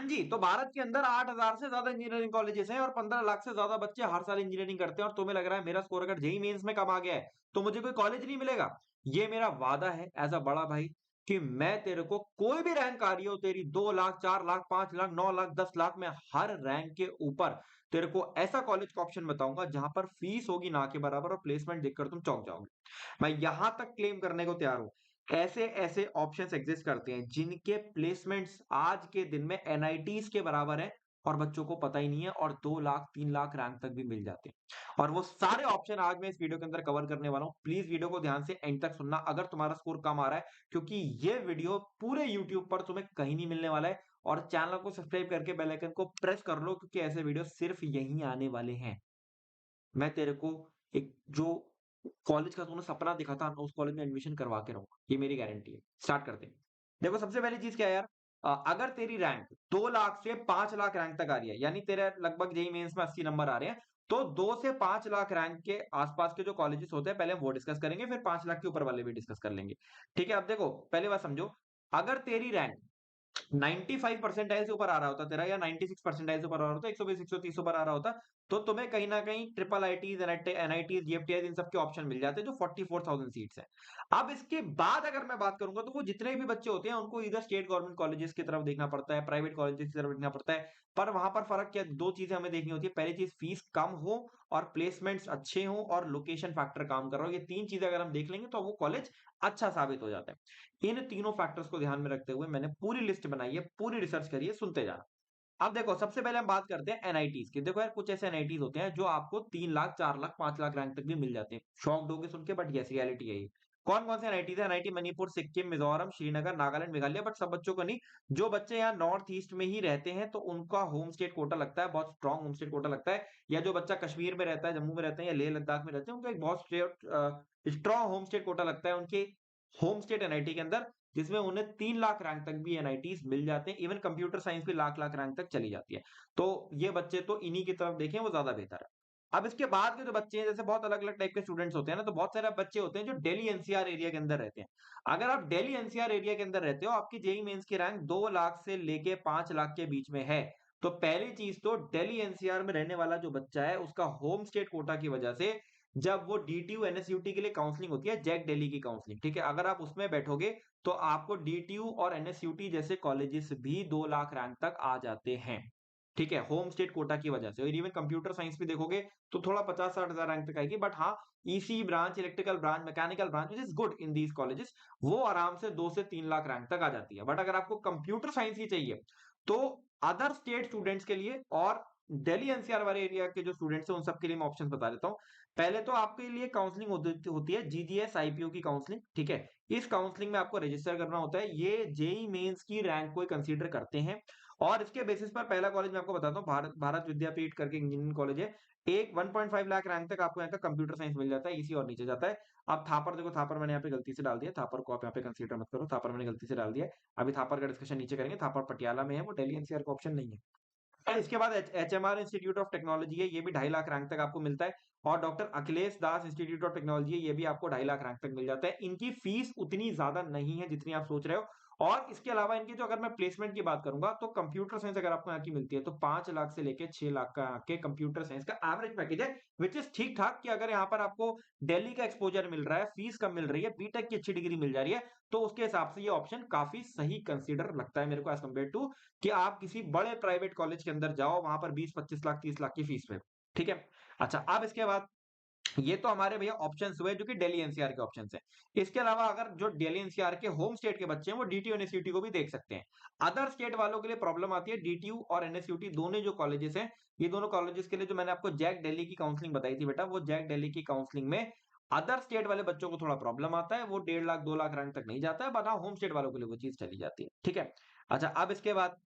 जी, तो भारत के अंदर 8,000 से ज़्यादा इंजीनियरिंग कॉलेजेस हैं और 15 लाख से ज़्यादा बच्चे हर साल इंजीनियरिंग करते हैं और तुम्हें लग रहा है मेरा स्कोर अगर जेईई मेंस में कम आ गया है, तो मुझे कोई कॉलेज नहीं मिलेगा। ये मेरा वादा है एज़ अ बड़ा भाई कि मैं तेरे को कोई भी रैंक आ रही हो तेरी 2 लाख, 4 लाख, 5 लाख, 9 लाख, 10 लाख में हर रैंक के ऊपर तेरे को ऐसा कॉलेज का ऑप्शन बताऊँगा जहाँ पर फीस होगी ना के बराबर और प्लेसमेंट देखकर तुम चौंक जाओगे। मैं यहां तक क्लेम करने को तैयार हूं ऐसे ऐसे ऑप्शंस एग्जिस्ट करते हैं जिनके प्लेसमेंट्स आज के दिन में एनआईटीज के बराबर है और बच्चों को पता ही नहीं है और 2 लाख 3 लाख रैंक तक भी मिल जाते हैं और वो सारे ऑप्शन आज मैं इस वीडियो के अंदर कवर करने वाला हूं। प्लीज वीडियो को ध्यान से एंड तक सुनना अगर तुम्हारा स्कोर कम आ रहा है, क्योंकि ये वीडियो पूरे यूट्यूब पर तुम्हें कहीं नहीं मिलने वाला है। और चैनल को सब्सक्राइब करके बेल आइकन को प्रेस कर लो क्योंकि ऐसे वीडियो सिर्फ यहीं आने वाले हैं। मैं तेरे को एक जो कॉलेज का तूने सपना देखा था, उस कॉलेज में एडमिशन करवा के रहूंगा, ये मेरी गारंटी है। स्टार्ट करते हैं। देखो सबसे पहली चीज क्या है यार, अगर तेरी रैंक 2 लाख से 5 लाख रैंक तक आ रही है, यानी तेरे लगभग जेईई मेंस में 80 नंबर आ रहे हैं, तो 2 से 5 लाख रैंक के आसपास के जो कॉलेजेस होते हैं पहले हम वो डिस्कस करेंगे, फिर 5 लाख के ऊपर वाले भी डिस्कस कर लेंगे। ठीक है, अब देखो पहले बात समझो, अगर तेरी रैंक 95 परसेंटाइल से ऊपर आ रहा होता तेरा, या 96 परसेंटाइल से ऊपर आ रहा होता, 120 130 ऊपर आ रहा होता, तो तुम्हें कहीं ना कहीं ट्रिपल आईटीज, एनआईटीज, जीएफटीआईज इन सब के ऑप्शन मिल जाते हैं जो 44,000 सीट्स हैं। अब इसके बाद अगर मैं बात करूंगा तो वो जितने भी बच्चे होते हैं उनको इधर स्टेट गवर्नमेंट कॉलेजेस की तरफ देखना पड़ता है, प्राइवेट कॉलेजेस की तरफ देखना पड़ता है। पर वहां पर फर्क क्या, दो चीजें हमें देखनी होती है। पहली चीज फीस कम हो और प्लेसमेंट्स अच्छे हो और लोकेशन फैक्टर काम कर रहा हो, ये तीन चीजें अगर हम देख लेंगे तो वो कॉलेज अच्छा साबित हो जाता है। इन तीनों फैक्टर्स को ध्यान में रखते हुए मैंने पूरी लिस्ट बनाई है, पूरी रिसर्च करी है, सुनते जाना। अब देखो सबसे पहले हम बात करते हैं एनआईटीज की। देखो यार कुछ ऐसे एनआईटीज होते हैं जो आपको 3 लाख, 4 लाख, 5 लाख रैंक तक भी मिल जाते हैं। शॉक्ड होगे सुन के, बट यस रियलिटी है ये। कौन कौन से एनआईटीज है? एनआईटी मणिपुर, सिक्किम, मिजोरम, श्रीनगर, नागालैंड, मेघालय। बट सब बच्चों को नहीं, जो बच्चे यहाँ नॉर्थ ईस्ट में ही रहते हैं तो उनका होम स्टेट कोटा लगता है, बहुत स्ट्रॉन्ग होम स्टेट कोटा लगता है। या जो बच्चा कश्मीर में रहता है, जम्मू में रहते हैं या लेह लद्दाख में रहते हैं, उनका एक बहुत स्ट्रॉन्ग होम स्टेट कोटा लगता है उनके होम स्टेट एनआईटी के अंदर, जिसमें उन्हें 3 लाख रैंक तक भी एनआईटीज मिल जाते हैं। इवन कंप्यूटर साइंस भी लाख लाख रैंक तक चली जाती है। तो ये बच्चे तो इन्हीं की तरफ देखें, वो ज्यादा बेहतर है। अब इसके बाद के जो बच्चे हैं, जैसे बहुत अलग अलग टाइप के स्टूडेंट्स होते हैं ना, तो बहुत सारे बच्चे होते हैं जो दिल्ली एनसीआर एरिया के अंदर रहते हैं। अगर आप दिल्ली एनसीआर एरिया के अंदर रहते हो, आपकी जेई मेंस की रैंक 2 लाख से लेके 5 लाख के बीच में है, तो पहली चीज तो दिल्ली एनसीआर में रहने वाला जो बच्चा है उसका होम स्टेट कोटा की वजह से जब वो डीटीयू एनएसयूटी के लिए काउंसलिंग होती है, जैक दिल्ली की काउंसलिंग, ठीक है, अगर आप उसमें बैठोगे तो आपको डीटीयू और एनएसयूटी जैसे कॉलेजेस भी 2 लाख रैंक तक आ जाते हैं। ठीक है, होम स्टेट कोटा की वजह से। और इवन कंप्यूटर साइंस भी देखोगे तो थोड़ा 50-60 हजार रैंक तक आएगी। बट हाँ, EC branch, electrical branch, mechanical branch which is good in these colleges, वो आराम से 2 से 3 लाख रैंक तक आ जाती है। बट अगर आपको कंप्यूटर साइंस ही चाहिए तो अदर स्टेट स्टूडेंट्स के लिए और दिल्ली एनसीआर वाले एरिया के जो स्टूडेंट्स हैं उन सब के लिए मैं ऑप्शन बता देता हूँ। पहले तो आपके लिए काउंसलिंग होती है जीजीएस आईपीओ की काउंसलिंग। ठीक है, इस काउंसलिंग में आपको रजिस्टर करना होता है। ये जेई मेंस की रैंक को कंसीडर करते हैं और इसके बेसिस पर पहला कॉलेज मैं आपको बताता हूँ, भारत विद्यापीठ करके इंजीनियरिंग कॉलेज है। एक 1.5 लाख रैंक तक आपको यहाँ का कंप्यूटर साइंस मिल जाता है, इसी और नीचे जाता है। अब थापर देखो, थापर मैंने यहाँ पे गलती से डाल दिया, थापर को आप यहाँ पे कंसीडर मत करो, थापर मैंने गलती से डाल दिया है। अभी थापर का डिस्कशन नीचे करेंगे, थापर पटियाला में है, वो दिल्ली एनसीआर का ऑप्शन नहीं है। इसके बाद एचएमआर इंस्टीट्यूट ऑफ टेक्नोलॉजी है, ये भी 2.5 लाख रैंक तक आपको मिलता है। और doctor Akhilesh Das institute of technology है, ये भी आपको 2.5 लाख रैंक तक मिल जाता है। इनकी फीस उतनी ज्यादा नहीं है जितनी आप सोच रहे हो। और इसके अलावा इनकी जो, अगर मैं प्लेसमेंट की बात करूंगा तो कंप्यूटर साइंस अगर आपको यहाँ की मिलती है तो 5 लाख से लेके 6 लाख का के कंप्यूटर साइंस का एवरेज पैकेज है, विच इज ठीक ठाक। कि अगर यहाँ पर आपको दिल्ली का एक्सपोजर मिल रहा है, फीस कम मिल रही है, बीटेक की अच्छी डिग्री मिल जा रही है, तो उसके हिसाब से ये ऑप्शन काफी सही कंसिडर लगता है मेरे को एज कम्पेयर टू कि आप किसी बड़े प्राइवेट कॉलेज के अंदर जाओ, वहां पर 20-25 लाख, 30 लाख की फीस में। ठीक है, अच्छा अब इसके बाद ये तो हमारे भैया ऑप्शंस हुए जो कि दिल्ली एनसीआर के ऑप्शंस हैं। इसके अलावा अगर जो दिल्ली एनसीआर के होम स्टेट के बच्चे हैं वो डीटीयू एनएसयूटी को भी देख सकते हैं। अदर स्टेट वालों के लिए प्रॉब्लम आती है, डीटीयू और एनएसयूटी दोनों जो कॉलेजेस हैं, ये दोनों कॉलेजेस के लिए जो मैंने आपको जैक दिल्ली की काउंसलिंग बताई थी बेटा, वो जैक दिल्ली की काउंसलिंग में अदर स्टेट वाले बच्चों को थोड़ा प्रॉब्लम आता है, वो 1.5 लाख 2 लाख रैंक तक नहीं जाता है, बट हाँ होम स्टेट वालों के लिए वो चीज चली जाती है। ठीक है, अच्छा अब इसके बाद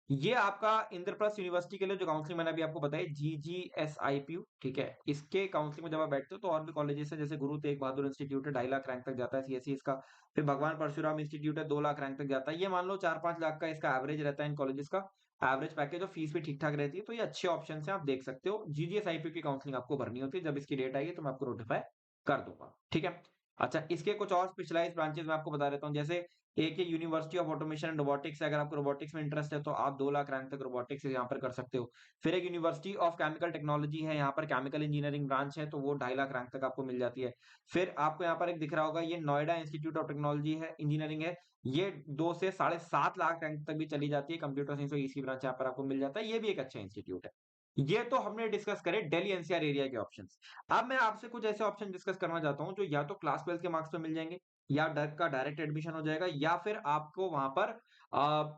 ये आपका इंद्रप्रस्थ यूनिवर्सिटी के लिए जो काउंसलिंग मैंने अभी आपको बताई, जीजीएसआईपीयू, ठीक है, इसके काउंसलिंग में जब आप बैठते हो तो और भी कॉलेजेस है, जैसे गुरु तेग बहादुर इंस्टीट्यूट है, 2.5 लाख रैंक तक जाता है सीएससी इसका। फिर भगवान परशुराम इंस्टीट्यूट है, 2 लाख रैंक तक जाता है। ये मान लो 4-5 लाख का इसका एवरेज रहता है इन कॉलेजेस का, एवरेज पैकेज, और फीस भी ठीक ठाक रहती है। तो ये अच्छे ऑप्शन है, आप देख सकते हो। जीजीएसआईपीयू की काउंसलिंग आपको भरनी होती है, जब इसकी डेट आएगी तो मैं आपको नोटिफाई कर दूंगा। ठीक है, अच्छा इसके कुछ और स्पेशलाइज्ड ब्रांचेस मैं आपको बता देता हूँ, जैसे एक है university of automation and robotics है, अगर आपको रोबोटिक्स में इंटरेस्ट है तो आप 2 लाख रैंक तक रोबोटिक्स यहाँ पर कर सकते हो। फिर एक यूनिवर्सिटी ऑफ केमिकल टेक्नोलॉजी है, यहाँ पर केमिकल इंजीनियरिंग ब्रांच है, तो वो 2.5 लाख रैंक तक आपको मिल जाती है। फिर आपको यहाँ पर एक दिख रहा होगा, ये नोएडा इंस्टीट्यूट ऑफ टेक्नोलॉजी है, इंजीनियरिंग है, ये 2 से 7.5 लाख रैंक तक भी चली जाती है। कंप्यूटर साइंस और ईसी ब्रांच यहाँ पर आपको मिल जाता है, ये भी एक अच्छा इंस्टीट्यूट है। ये तो हमने डिस्कस करे दिल्ली एनसीआर एरिया के ऑप्शंस। अब मैं आपसे कुछ ऐसे ऑप्शन डिस्कस करना चाहता हूँ जो या तो क्लास 12 के मार्क्स पे मिल जाएंगे, या डर का डायरेक्ट एडमिशन हो जाएगा, या फिर आपको वहां पर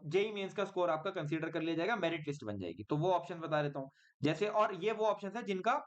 जेई मेंस का स्कोर आपका कंसीडर कर लिया जाएगा, मेरिट लिस्ट बन जाएगी। तो वो ऑप्शन बता देता हूँ। जैसे, और ये वो ऑप्शन है जिनका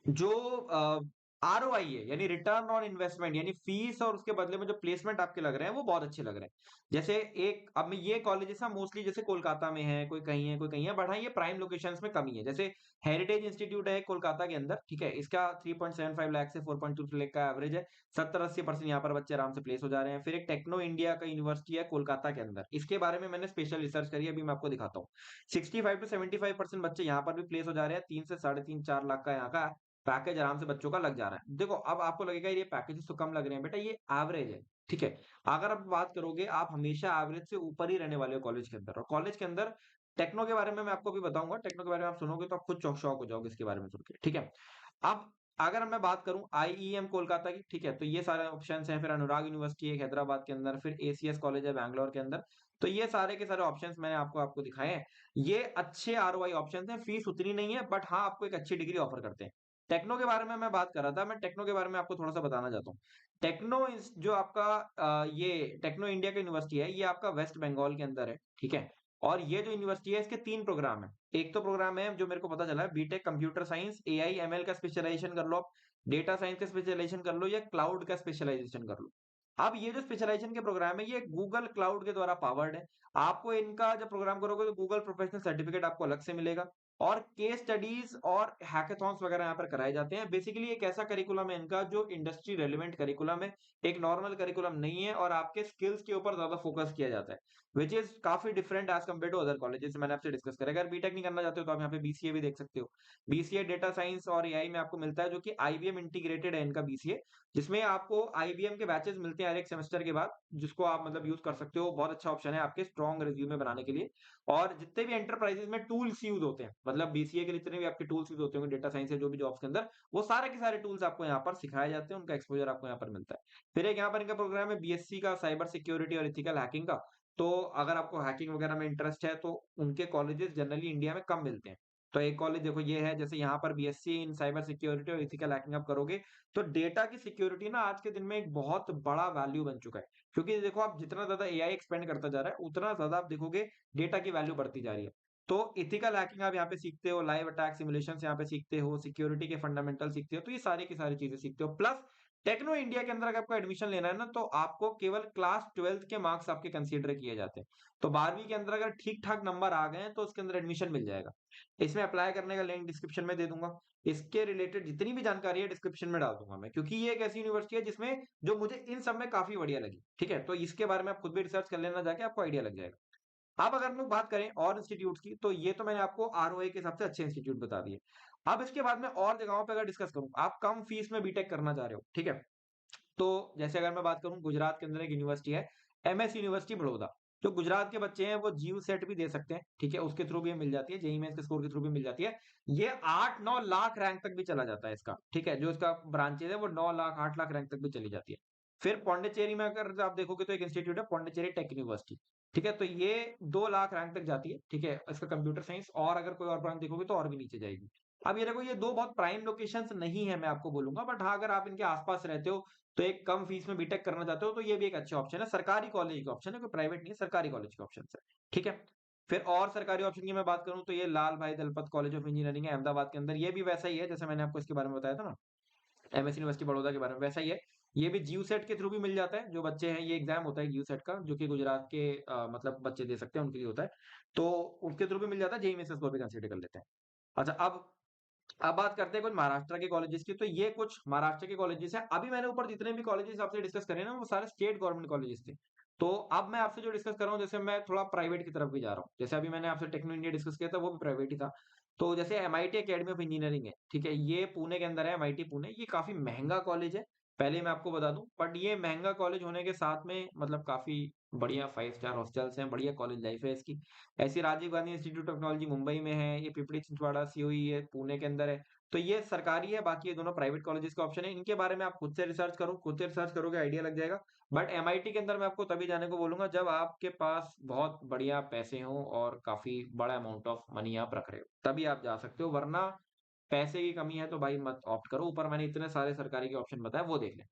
जो आरओआई है, यानी रिटर्न ऑन इन्वेस्टमेंट, यानी फीस और उसके बदले में जो प्लेसमेंट आपके लग रहे हैं वो बहुत अच्छे लग रहे हैं। जैसे एक, अब मैं ये कॉलेजेस ना मोस्टली जैसे कोलकाता में है, कोई कहीं है, कोई कहीं है, बट हाँ ये प्राइम लोकेशंस में कमी है। जैसे हेरिटेज इंस्टीट्यूट है कोलकाता के अंदर, ठीक है, इसका 3.75 लाख से 4.23 लाख का एवरेज है, 70-80% यहाँ पर बच्चे आराम से प्लेस हो जा रहे हैं। फिर एक टेक्नो इंडिया का यूनिवर्सिटी है कोलकाता के अंदर, इसके बारे में मैंने स्पेशल रिसर्च करी है, अभी मैं आपको दिखाता हूँ। 65-75% बच्चे यहाँ पर भी प्लेस हो जा रहे हैं, 3 से 3.5-4 लाख का यहाँ का पैकेज आराम से बच्चों का लग जा रहा है। देखो, अब आपको लगेगा ये पैकेजेस तो कम लग रहे हैं, बेटा ये एवरेज है, ठीक है। अगर आप बात करोगे, आप हमेशा एवरेज से ऊपर ही रहने वाले हो कॉलेज के अंदर। और कॉलेज के अंदर टेक्नो के बारे में मैं आपको भी बताऊंगा, टेक्नो के बारे में आप सुनोगे तो आप खुद शौक हो जाओगे इसके बारे में सुन के, ठीक है। अब अगर मैं बात करूं आईईएम कोलकाता की, ठीक है, तो ये सारे ऑप्शंस हैं। फिर अनुराग यूनिवर्सिटी है हैदराबाद के अंदर, फिर एसीएस कॉलेज है बैंगलोर के अंदर। तो ये सारे के सारे ऑप्शंस मैंने आपको आपको दिखाए हैं। ये अच्छे आरओआई ऑप्शंस हैं, फीस उतनी नहीं है, बट हाँ आपको एक अच्छी डिग्री ऑफर करते हैं। टेक्नो के बारे में मैं बात कर रहा था, मैं टेक्नो के बारे में आपको थोड़ा सा बताना चाहता हूँ। टेक्नो जो आपका ये टेक्नो इंडिया का यूनिवर्सिटी है, ये आपका वेस्ट बंगाल के अंदर है, ठीक है। और ये जो यूनिवर्सिटी है, इसके 3 प्रोग्राम है। एक तो प्रोग्राम है जो मेरे को पता चला है, BTech computer science, AI ML का स्पेशलाइजेशन कर लो आप, डेटा साइंस का स्पेशलाइजेशन कर लो, या क्लाउड का स्पेशलाइजेशन कर लो। अब ये जो स्पेशलाइजेशन के प्रोग्राम है, ये गूगल क्लाउड के द्वारा पावर्ड है। आपको इनका जब प्रोग्राम करोगे तो गूगल प्रोफेशनल सर्टिफिकेट आपको अलग से मिलेगा, और केस स्टडीज और हैकाथॉन्स वगैरह यहाँ पर कराए जाते हैं। बेसिकली एक ऐसा करिकुलम है इनका जो इंडस्ट्री रेलिवेंट करिकुलम है, एक नॉर्मल करिकुलम नहीं है, और आपके स्किल्स के ऊपर ज्यादा फोकस किया जाता है, विच इज काफी different as compare to other colleges. मैंने आपसे डिस्कस करा, अगर बीटेक नहीं करना चाहते हो तो आप यहाँ पे बीसीए भी देख सकते हो। बीसीए डेटा साइंस और एआई में आपको मिलता है, जो कि आईबीएम इंटीग्रेटेड है इनका बीसीए, जिसमें आपको आईबीएम के बैचेस मिलते हैं हर एक सेमेस्टर के बाद, जिसको आप मतलब यूज कर सकते हो। बहुत अच्छा ऑप्शन है आपके स्ट्रॉन्ग रिज्यूमे बनाने के लिए। और जितने भी एंटरप्राइजेस में टूल्स यूज होते हैं, मतलब बीसीए के जितने भी आपके टूल्स यूज होते होंगे डेटा साइंस है जो भी जॉब्स के अंदर, वो सारे के सारे टूल्स आपको यहाँ पर सिखाए जाते हैं, उनका एक्सपोजर आपको यहाँ पर मिलता है। फिर एक यहाँ पर इनका प्रोग्राम है बीएससी का साइबर सिक्योरिटी और इथिकल हैकिंग का। तो अगर आपको हैकिंग वगैरह में इंटरेस्ट है तो उनके कॉलेजेस जनरली इंडिया में कम मिलते हैं। तो एक कॉलेज देखो ये है, जैसे यहाँ पर बीएससी इन साइबर सिक्योरिटी और इथिकल हैकिंग आप करोगे, तो डेटा की सिक्योरिटी ना आज के दिन में एक बहुत बड़ा वैल्यू बन चुका है। क्योंकि देखो, आप जितना ज्यादा एआई एक्सपेंड करता जा रहा है, उतना ज्यादा आप देखोगे डेटा की वैल्यू बढ़ती जा रही है। तो इथिकल हैकिंग आप यहाँ पे सीखते हो, लाइव अटैक सिमुलेशन यहाँ पे सीखते हो, सिक्योरिटी के फंडामेंटल सीखते हो, तो ये सारी की सारी चीजें सीखते हो। प्लस टेक्नो इंडिया के अंदर अगर आपको एडमिशन लेना है ना, तो आपको केवल क्लास 12 के मार्क्स आपके कंसीडर किए जाते हैं। तो 12वीं के अंदर अगर ठीक ठाक नंबर आ गए हैं तो उसके अंदर एडमिशन मिल जाएगा। इसमें अप्लाई करने का लिंक डिस्क्रिप्शन में दे दूंगा। इसके रिलेटेड जितनी भी जानकारी है डिस्क्रिप्शन में डाल दूंगा मैं, क्योंकि ये एक ऐसी यूनिवर्सिटी है जिसमें जो मुझे इन सब में काफी बढ़िया लगी, ठीक है। तो इसके बारे में आप खुद भी रिसर्च कर लेना जाके, आपको आइडिया लग जाएगा। अब अगर हम लोग बात करें और इंस्टीट्यूट्स की, तो ये तो मैंने आपको आरओआई के हिसाब से अच्छे इंस्टीट्यूट बता दिए। अब इसके बाद में और जगहों पे अगर डिस्कस करूं, आप कम फीस में बीटेक करना चाह रहे हो, ठीक है। तो जैसे अगर मैं बात करूं, गुजरात के अंदर एक यूनिवर्सिटी है, एमएस यूनिवर्सिटी बड़ौदा। जो गुजरात के बच्चे हैं वो जीयू सेट भी दे सकते हैं, ठीक है, उसके थ्रू भी मिल जाती है, जेईई मेंस के स्कोर के थ्रू भी मिल जाती है। ये 8-9 लाख रैंक तक भी चला जाता है इसका, ठीक है। जो इसका ब्रांचेज है वो 9 लाख 8 लाख रैंक तक भी चली जाती है। फिर पौंडीचेरी में अगर आप देखोगे तो एक इंस्टीट्यूट है पौंडीचेरी टेक यूनिवर्सिटी, ठीक है, तो ये 2 लाख रैंक तक जाती है, ठीक है, इसका कंप्यूटर साइंस। और अगर कोई और ब्रांच देखोगे तो और भी नीचे जाएगी। अब ये देखो, ये दो बहुत प्राइम लोकेशंस नहीं है मैं आपको बोलूंगा, बट हाँ अगर आप इनके आसपास रहते हो, तो एक कम फीस में बीटेक करना चाहते हो, तो ये भी एक अच्छा ऑप्शन है। सरकारी कॉलेज का ऑप्शन है, कोई प्राइवेट नहीं है, सरकारी कॉलेज के ऑप्शन है, ठीक है। फिर और सरकारी ऑप्शन की मैं बात करूं तो ये लाल भाई दलपत कॉलेज ऑफ इंजीनियरिंग है अहमदाबाद के अंदर, ये भी वैसा ही है जैसे मैंने आपको इसके बारे में बताया था ना, एमएस यूनिवर्सिटी बड़ौदा के बारे में, वैसा ही है। ये भी जीयू सेट के थ्रू भी मिल जाता है, जो बच्चे हैं, ये एग्जाम होता है जीयू सेट का, जो कि गुजरात के मतलब बच्चे दे सकते हैं, उनके लिए होता है। तो उनके थ्रू भी मिल जाता है, जेईई मेंस को भी कंसीडर कर लेते हैं। अच्छा, अब बात करते हैं कुछ महाराष्ट्र के कॉलेजेस की। तो ये कुछ महाराष्ट्र के कॉलेजेस हैं। अभी मैंने ऊपर जितने भी कॉलेजेस आपसे डिस्कस करे ना, वो सारे स्टेट गवर्नमेंट कॉलेजेस थे। तो अब मैं आपसे जो डिस्कस कर रहा हूँ, जैसे मैं थोड़ा प्राइवेट की तरफ भी जा रहा हूँ। जैसे अभी मैंने आपसे टेक्नो इंडिया डिस्कस किया था, वो भी प्राइवेट ही था। तो जैसे एमआईटी एकेडमी ऑफ इंजीनियरिंग है, ठीक है, ये पुणे के अंदर है, एमआईटी पुणे, ये काफी महंगा कॉलेज है। पहले मैं आपको बता दूँ, बट ये महँगा कॉलेज होने के साथ में मतलब काफ़ी बढ़िया 5 स्टार हॉस्टल्स हैं, बढ़िया कॉलेज लाइफ़ है इसकी। ऐसी Rajiv Gandhi institute of technology Mumbai में है, ये पिपरी चिंचवाड़ा सीओई है, पुणे के अंदर है। तो ये सरकारी है, बाकी ये दोनों प्राइवेट कॉलेजेस का ऑप्शन है। इनके बारे में आप खुद से रिसर्च करो, खुद से रिसर्च करोगे आइडिया लग जाएगा। बट एमआईटी के अंदर मैं आपको तभी जाने को बोलूँगा जब आपके पास बहुत बढ़िया पैसे हों और काफ़ी बड़ा अमाउंट ऑफ मनी आप रख रहे हो, तभी आप जा सकते हो, वरना पैसे की कमी है तो भाई मत ऑप्ट करो। ऊपर मैंने इतने सारे सरकारी के ऑप्शन बताए, वो देख लें।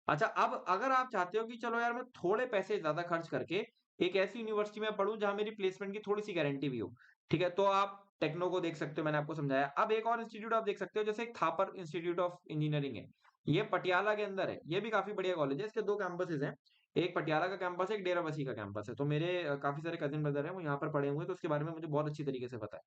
अच्छा, अब अगर आप चाहते हो कि चलो यार मैं थोड़े पैसे ज़्यादा खर्च करके एक ऐसी यूनिवर्सिटी में पढ़ूँ जहाँ मेरी प्लेसमेंट की थोड़ी-सी गारंटी भी हो, ठीक है? तो आप टेक्नो को देख सकते हो, मैंने आपको समझाया। अब एक और इंस्टीट्यूट आप देख सकते हो, जैसे एक थापर इंस्टीट्यूट ऑफ इंजीनियरिंग है। ये पटियाला के अंदर है, ये भी काफ़ी बढ़िया कॉलेज है, इसके 2 कैंपसेज़ हैं। एक पटियाला का कैंपस है, एक डेराबस्सी का कैंपस है। तो मेरे काफ़ी सारे कज़िन ब्रदर हैं, वो यहाँ पर पढ़े हुए हैं, तो उसके बारे में मुझे बहुत अच्छी तरीके से पता है।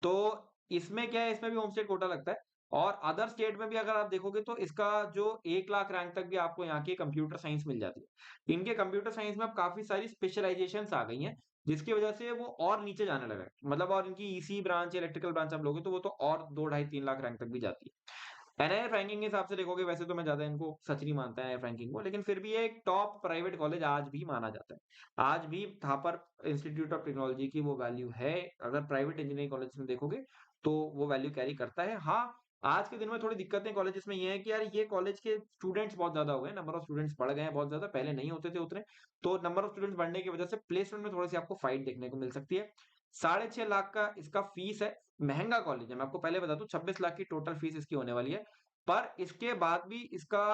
तो इसमें क्या है, इसमें भी होम स्टेट कोटा लगता है और अदर स्टेट में भी अगर आप देखोगे तो इसका जो 1 लाख रैंक तक भी आपको यहाँ की कंप्यूटर साइंस मिल जाती है। इनके कंप्यूटर साइंस में अब काफ़ी सारी स्पेशलाइज़ेशंस आ गई हैं, जिसकी वजह से वो और नीचे जाने लगा है। मतलब और इनकी ईसी ब्रांच, इलेक्ट्रिकल ब्रांच आप लोगे तो वो तो और 2 ढाई 3 लाख रैंक तक भी जाती है। एनआईएफ रैंकिंग के हिसाब से देखोगे वैसे तो मैं ज़्यादा इनको सच नहीं मानता एनआईएफ रैंकिंग को, लेकिन फिर भी ये एक टॉप प्राइवेट कॉलेज आज भी माना जाता है। आज भी थापर इंस्टीट्यूट ऑफ टेक्नोलॉजी की वो वैल्यू है, अगर प्राइवेट इंजीनियरिंग कॉलेज में देखोगे, तो वो वैल्यू कैरी करता है। हाँ, आज के दिन में थोड़ी दिक्कतें कॉलेजेस में ये है कि यार ये कॉलेज के स्टूडेंट्स बहुत ज़्यादा हो गए, नंबर ऑफ स्टूडेंट्स बढ़ गए हैं बहुत ज़्यादा, पहले नहीं होते थे उतने। तो नंबर ऑफ स्टूडेंट्स बढ़ने की वजह से प्लेसमेंट में थोड़ी-सी आपको फाइट देखने को मिल सकती है। 6.5 लाख का इसका फीस है, महँगा कॉलेज है, मैं आपको पहले बता दूँ 26 लाख की टोटल फीस इसकी होने वाली है। पर इसके बाद भी इसका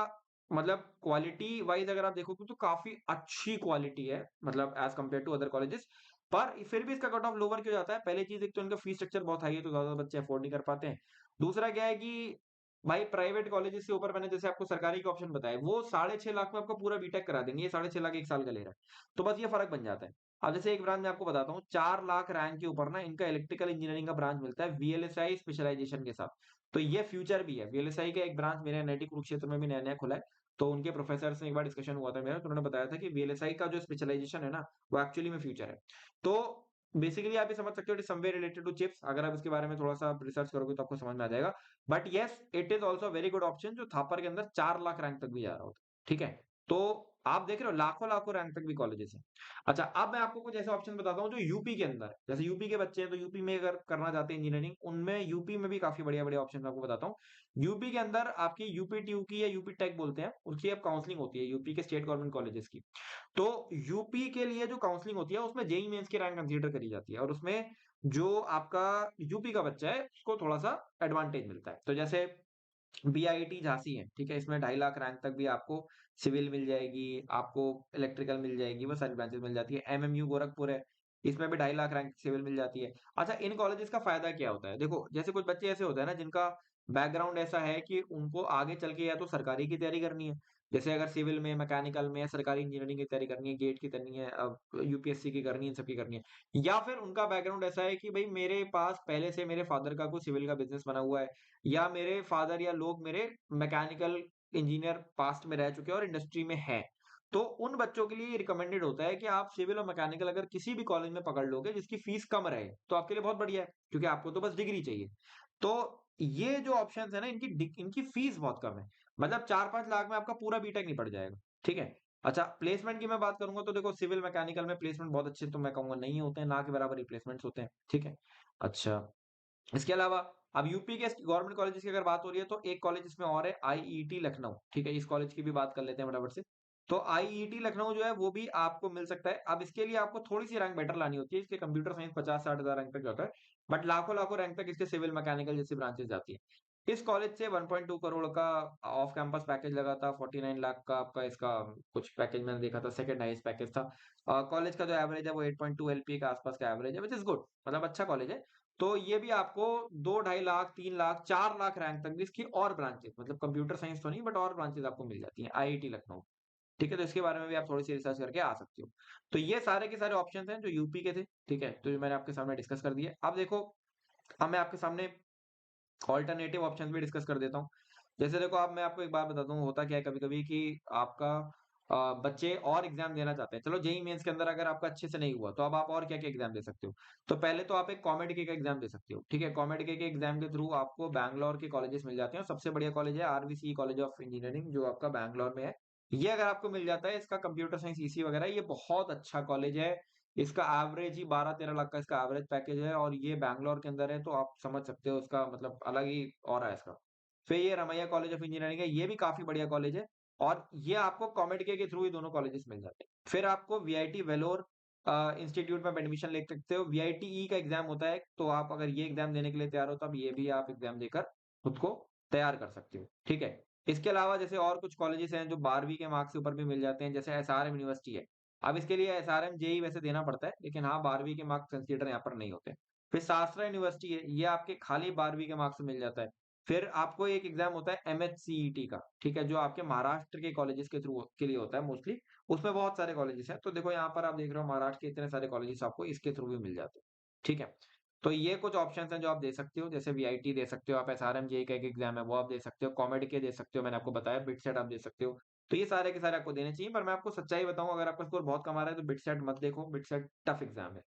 मतलब क्वालिटी वाइज़ अगर आप देखोगे तो काफ़ी अच्छी क्वालिटी है, मतलब as compare to other colleges. पर फिर भी इसका कट ऑफ लोअर क्यों जाता है? पहली चीज़, एक तो इनका फीस स्ट्रक्चर बहुत हाई है, तो ज़्यादा बच्चे अफोर्ड नहीं कर पाते हैं। दूसरा क्या है कि भाई प्राइवेट कॉलेजेस के ऊपर मैंने जैसे आपको सरकारी के ऑप्शन बताए, वो 6.5 लाख में आपका पूरा बीटेक करा देंगे, ये 6.5 लाख 1 साल का ले रहा है। तो बस ये फ़र्क बन जाता है। अब जैसे एक ब्रांच मैं आपको बताता हूँ, 4 लाख रैंक के ऊपर ना इनका इलेक्ट्रिकल इंजीनियरिंग का ब्रांच मिलता है वीएलएसआई स्पेशलाइज़ेशन के साथ। तो ये फ्यूचर भी है। वीएलएसआई का एक ब्रांच मेरे एनआईटी कुरुक्षेत्र में भी नया-नया खुला है। तो उनके प्रोफेसर से एक बार डिस्कशन हुआ था मेरा, तो उन्होंने बताया था कि वीएलएसआई का जो स्पेशलाइज़ेशन है ना, वो एक्चुअली में फ्यूचर है। तो बेसिकली आप ये समझ सकते हो it is somewhere related to chips. अगर आप इसके बारे में थोड़ा-सा रिसर्च करोगे तो आपको समझ में आ जाएगा। But yes, it is also a very good option जो थापर के अंदर 4 लाख रैंक तक भी जा रहा होता है। ठीक है? तो आप देख रहे हो लाखों-लाखों रैंक तक भी कॉलेजेस हैं। अच्छा, अब मैं आपको कुछ ऐसे ऑप्शन बताता हूँ जो यूपी के अंदर है। जैसे यूपी के बच्चे हैं तो यूपी में अगर करना चाहते हैं इंजीनियरिंग, उनमें यूपी में भी काफ़ी बढ़िया-बढ़िया ऑप्शन मैं आपको बताता हूँ। यूपी के अंदर आपकी यूपी ट्यूकी या यूपी टेक बोलते हैं, उसकी अब काउंसलिंग होती है यूपी के स्टेट गवर्नमेंट कॉलेजेस की। तो यूपी के लिए जो काउंसलिंग होती है उसमें जेईई मेंस की रैंक कंसीडर करी जाती है और उसमें जो आपका यूपी का बच्चा है उसको थोड़ा-सा एडवांटेज मिलता है। तो जैसे बीआईटी झांसी है, ठीक है? इसमें 2.5 लाख रैंक तक भी आपको सिविल मिल जाएगी, आपको इलेक्ट्रिकल मिल जाएगी, वो सारी ब्रांचेज़ मिल जाती है। एमएमयू गोरखपुर है, इसमें भी 2.5 लाख रैंक सिविल मिल जाती है। अच्छा, इन कॉलेजेस का फ़ायदा क्या होता है? देखो, जैसे कुछ बच्चे ऐसे होते हैं ना जिनका बैकग्राउंड ऐसा है कि उनको आगे चल के या तो सरकारी की तैयारी करनी है, जैसे अगर सिविल में, मैकेनिकल में या सरकारी इंजीनियरिंग की तैयारी करनी है, गेट की करनी है, यूपीएससी की करनी है, इन सब की करनी है। या फिर उनका बैकग्राउंड ऐसा है कि भई मेरे पास पहले से मेरे फादर का कोई सिविल का बिज़नेस बना हुआ है या मेरे फादर या लोग मेरे मैकेनिकल इंजीनियर पास्ट में रह चुके हैं और इंडस्ट्री में हैं। तो उन बच्चों के लिए रिकमेंडेड होता है कि आप सिविल और मैकेनिकल अगर किसी भी कॉलेज में पकड़ लोगे जिसकी फीस कम रहे, तो आपके लिए बहुत बढ़िया है, क्योंकि आपको तो बस डिग्री चाहिए। तो ये जो ऑप्शंस है ना इनकी फीस बहुत कम है। मतलब 4-5 लाख में आपका पूरा बीटेक निपट जाएगा, ठीक है? अच्छा, प्लेसमेंट की मैं बात करूँगा तो देखो सिविल मैकेनिकल में प्लेसमेंट बहुत अच्छे तो मैं कहूँगा नहीं होते हैं, ना के बराबर ही प्लेसमेंट्स होते हैं, ठीक है? अच्छा, इसके अलावा अब यूपी के गवर्नमेंट कॉलेजेस की अगर बात हो रही है तो एक कॉलेज इसमें और है आईईटी लखनऊ, ठीक है? इस कॉलेज की भी बात कर लेते हैं फटाफट से। तो आईईटी लखनऊ जो है वो भी आपको मिल सकता है। अब इसके लिए आपको थोड़ी-सी रैंक बेटर लानी होती है। इसके कंप्यूटर साइंस 50-60 हज़ार रैंक तक जाता है। बट लाखों-लाखों रैंक तक इसके सिविल मैकेनिकल जैसी ब्रांचेस जाती है। इस कॉलेज से 1.2 करोड़ का ऑफ कैंपस पैकेज लगा था, 49 लाख का आपका इसका कुछ पैकेज मैंने देखा था, सेकंड हाईएस्ट पैकेज था। कॉलेज का जो एवरेज है वो 8.2 एलपीए के आसपास का एवरेज है, व्हिच इज़ गुड, मतलब अच्छा कॉलेज है। तो ये भी आपको 2 ढाई लाख, 3 लाख, 4 लाख रैंक तक भी इसकी और ब्रांचेज़ मतलब कंप्यूटर साइंस तो नहीं बट और ब्रांचेज़ आपको मिल जाती हैं, आईआईटी लखनऊ। ठीक है? तो इसके बारे में भी आप थोड़ी-सी रिसर्च करके आ सकते हो। तो ये सारे के सारे ऑप्शंस हैं जो यूपी के थे, ठीक है? तो ये मैंने आपके सामने डिस्कस कर दिए। अब देखो, अब मैं आपके सामने अल्टरनेटिव ऑप्शंस भी डिस्कस कर देता हूँ। जैसे देखो अब मैं आपको एक बात बताता हूँ, होता क्या है कभी-कभी कि आपका बच्चे और एग्जाम देना चाहते हैं, चलो जेईई मेंस के अंदर अगर आपका अच्छे से नहीं हुआ तो अब आप और क्या क्या एग्जाम दे सकते हो। तो पहले तो आप एक कॉमेड के एग्जाम दे सकते हो, ठीक है। कॉमेड के एग्जाम के थ्रू आपको बैंगलोर के कॉलेजेस मिल जाते हैं, और सबसे बढ़िया कॉलेज है आरवीसी कॉलेज ऑफ इंजीनियरिंग, जो आपका बैंगलोर में है। ये अगर आपको मिल जाता है, इसका कंप्यूटर साइंस ईसी वगैरह, ये बहुत अच्छा कॉलेज है। इसका एवरेज ही 12-13 लाख का इसका एवरेज पैकेज है, और ये बैंगलोर के अंदर है, तो आप समझ सकते हो उसका मतलब अलग ही और है इसका। फिर ये रमैया कॉलेज ऑफ इंजीनियरिंग है, ये भी काफी बढ़िया कॉलेज है, और ये आपको कॉमेड के थ्रू ही दोनों कॉलेजेस मिल जाते हैं। फिर आपको वीआईटी वेलोर इंस्टीट्यूट में एडमिशन ले सकते हो। वीआईटी का एग्जाम होता है, तो आप अगर ये एग्जाम देने के लिए तैयार हो, तब ये भी आप एग्जाम देकर खुद को तैयार कर सकते हो, ठीक है। इसके अलावा जैसे और कुछ कॉलेजेस हैं जो 12वीं के मार्क्स से ऊपर भी मिल जाते हैं, जैसे एसआरएम यूनिवर्सिटी है। अब इसके लिए एसआरएम जेई वैसे देना पड़ता है, लेकिन हाँ 12वीं के मार्क्स कंसीडर यहाँ पर नहीं होते। फिर शास्त्रा यूनिवर्सिटी है, ये आपके खाली 12वीं के मार्क्स से मिल जाता है। फिर आपको एक एग्जाम होता है एमएचसीईटी का, ठीक है, जो आपके महाराष्ट्र के कॉलेजेस के थ्रू के लिए होता है मोस्टली। उसमें बहुत सारे कॉलेजेस हैं, तो देखो यहाँ पर आप देख रहे हो महाराष्ट्र के इतने सारे कॉलेजेस आपको इसके थ्रू भी मिल जाते हैं, ठीक है। तो ये कुछ ऑप्शंस हैं जो आप दे सकते हो, जैसे वीआईटी दे सकते हो आप, एसआरएम जेई का एक एग्जाम है वो आप दे सकते हो, कॉमेड के दे सकते हो, मैंने आपको बताया, बिटसेट आप दे सकते हो। तो ये सारे के सारे आपको देने चाहिए, पर मैं आपको सच्चाई बताऊं, अगर आपका स्कोर बहुत कम आ रहा है तो बिटसेट मत देखो, बिटसेट टफ एग्जाम है।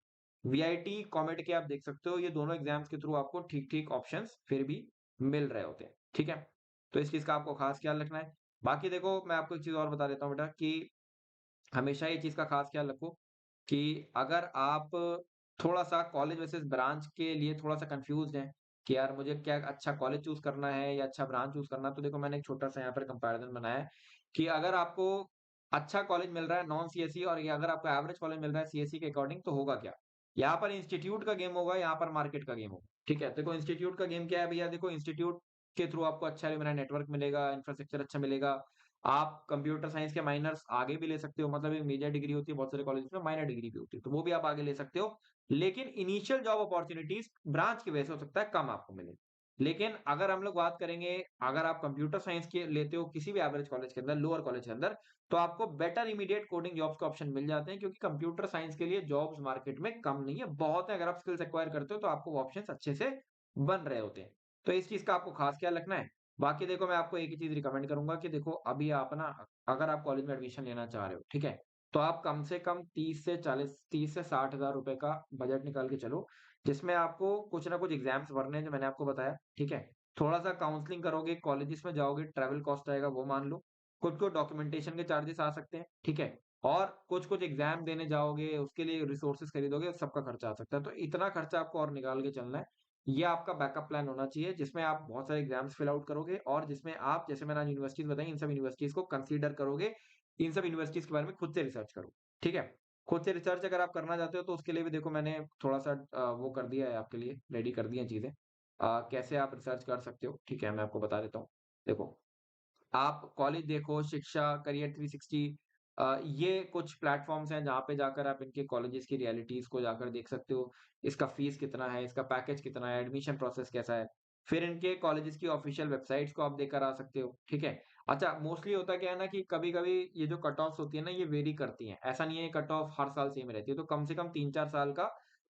वीआईटी कॉमेड के आप देख सकते हो, ये दोनों एग्जाम्स के थ्रू आपको ठीक ठीक ऑप्शंस फिर भी मिल रहे होते हैं, ठीक है। तो इस चीज का आपको खास ख्याल रखना है। बाकी देखो मैं आपको एक चीज और बता देता हूँ बेटा, कि हमेशा ये चीज का खास ख्याल रखो कि अगर आप थोड़ा सा कॉलेज वर्सेस ब्रांच के लिए थोड़ा सा कंफ्यूज हैं कि यार मुझे क्या अच्छा कॉलेज चूज करना है या अच्छा ब्रांच चूज करना है, तो देखो मैंने एक छोटा सा यहाँ पर कंपैरिजन बनाया है कि अगर आपको अच्छा कॉलेज मिल रहा है नॉन सीएससी, और ये अगर आपको एवरेज कॉलेज मिल रहा है सीएससी के अकॉर्डिंग, तो होगा क्या। यहाँ पर इंस्टीट्यूट का गेम होगा, यहाँ पर मार्केट का गेम होगा, ठीक है। देखो इंस्टीट्यूट का गेम क्या है भैया, देखो इंस्टीट्यूट के थ्रू आपको अच्छा मेरा नेटवर्क मिलेगा, इंफ्रास्ट्रक्चर अच्छा मिलेगा। आप कंप्यूटर साइंस के माइनर्स आगे भी ले सकते हो, मतलब एक मेजर डिग्री होती है बहुत सारे कॉलेज में, माइनर डिग्री भी होती है, तो वो भी आप आगे ले सकते हो। लेकिन इनिशियल जॉब अपॉर्चुनिटीज ब्रांच की वजह से हो सकता है कम आपको मिले। लेकिन अगर हम लोग बात करेंगे, अगर आप कंप्यूटर साइंस के लेते हो किसी भी एवरेज कॉलेज के अंदर, लोअर कॉलेज के अंदर, तो आपको बेटर इमीडिएट कोडिंग जॉब्स के ऑप्शन मिल जाते हैं, क्योंकि कंप्यूटर साइंस के लिए जॉब्स मार्केट में कम नहीं है, बहुत है। अगर आप स्किल्स एक्वायर करते हो तो आपको वो ऑप्शन अच्छे से बन रहे होते हैं। तो इस चीज का आपको खास ख्याल रखना है। बाकी देखो मैं आपको एक ही चीज रिकमेंड करूंगा कि देखो अभी आप ना, अगर आप कॉलेज में एडमिशन लेना चाह रहे हो, ठीक है, तो आप कम से कम 30 से 60 हज़ार रुपए का बजट निकाल के चलो, जिसमें आपको कुछ ना कुछ एग्जाम्स भरने हैं जो मैंने आपको बताया, ठीक है। थोड़ा सा काउंसलिंग करोगे, कॉलेजेस में जाओगे, ट्रैवल कॉस्ट आएगा वो मान लो, कुछ को डॉक्यूमेंटेशन के चार्जेस आ सकते हैं, ठीक है। और कुछ कुछ एग्जाम देने जाओगे उसके लिए रिसोर्सेज खरीदोगे, सबका खर्चा आ सकता है, तो इतना खर्चा आपको और निकाल के चलना है। ये आपका बैकअप प्लान होना चाहिए, जिसमें आप बहुत सारे एग्जाम्स फिल आउट करोगे, और जिसमें आप, जैसे मैंने आज यूनिवर्सिटीज बताई, इन सब यूनिवर्सिटीज को कंसीडर करोगे, इन सब यूनिवर्सिटीज के बारे में खुद से रिसर्च करो, ठीक है। खुद से रिसर्च अगर आप करना चाहते हो तो उसके लिए भी देखो मैंने थोड़ा सा वो कर दिया है आपके लिए, रेडी कर दी है चीजें। कैसे आप रिसर्च कर सकते हो, ठीक है, मैं आपको बता देता हूँ। देखो आप कॉलेज देखो, शिक्षा करियर 360, ये कुछ प्लेटफॉर्म्स हैं जहाँ पे जाकर आप इनके कॉलेजेस की रियलिटीज को जाकर देख सकते हो। इसका फीस कितना है, इसका पैकेज कितना है, एडमिशन प्रोसेस कैसा है। फिर इनके कॉलेजेस की ऑफिशियल वेबसाइट्स को आप देखकर आ सकते हो, ठीक है। अच्छा मोस्टली होता क्या है ना, कि कभी कभी ये जो कट ऑफ्स होती है ना, ये वेरी करती हैं, ऐसा नहीं है कट ऑफ हर साल सेम रहती है, तो कम से कम 3-4 साल का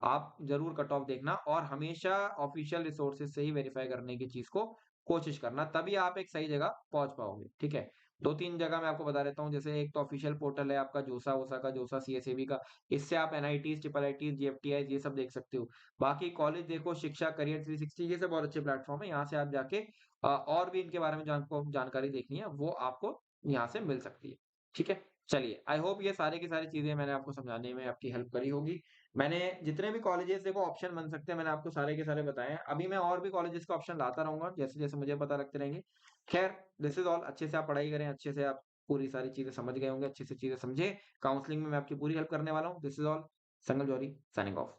आप जरूर कट ऑफ देखना, और हमेशा ऑफिशियल रिसोर्सेज से ही वेरीफाई करने की चीज को कोशिश करना, तभी आप एक सही जगह पहुंच पाओगे, ठीक है। 2-3 जगह मैं आपको बता देता हूँ, जैसे एक तो ऑफिशियल पोर्टल है आपका जोसा वोसा का, जोसा सीएसएबी का, इससे आप एनआईटीज, ट्रिपल आईटीज, जीएफटीआई ये सब देख सकते हो। बाकी कॉलेज देखो, शिक्षा करियर 360, ये सब बहुत अच्छे प्लेटफॉर्म है, यहाँ से आप जाके और भी इनके बारे में जानकारी देखनी है वो आपको यहाँ से मिल सकती है, ठीक है। चलिए आई होप ये सारी की सारी चीजें मैंने आपको समझाने में आपकी हेल्प करी होगी। मैंने जितने भी कॉलेजेस देखो ऑप्शन बन सकते हैं, मैंने आपको सारे के सारे बताए हैं, अभी मैं और भी कॉलेजेस का ऑप्शन लाता रहूंगा जैसे जैसे मुझे पता लगते रहेंगे। खैर दिस इज ऑल, अच्छे से आप पढ़ाई करें, अच्छे से आप पूरी सारी चीजें समझ गए होंगे, अच्छे से चीजें समझे, काउंसलिंग में मैं आपकी पूरी हेल्प करने वाला हूँ। This is all, Sangal Johri signing of.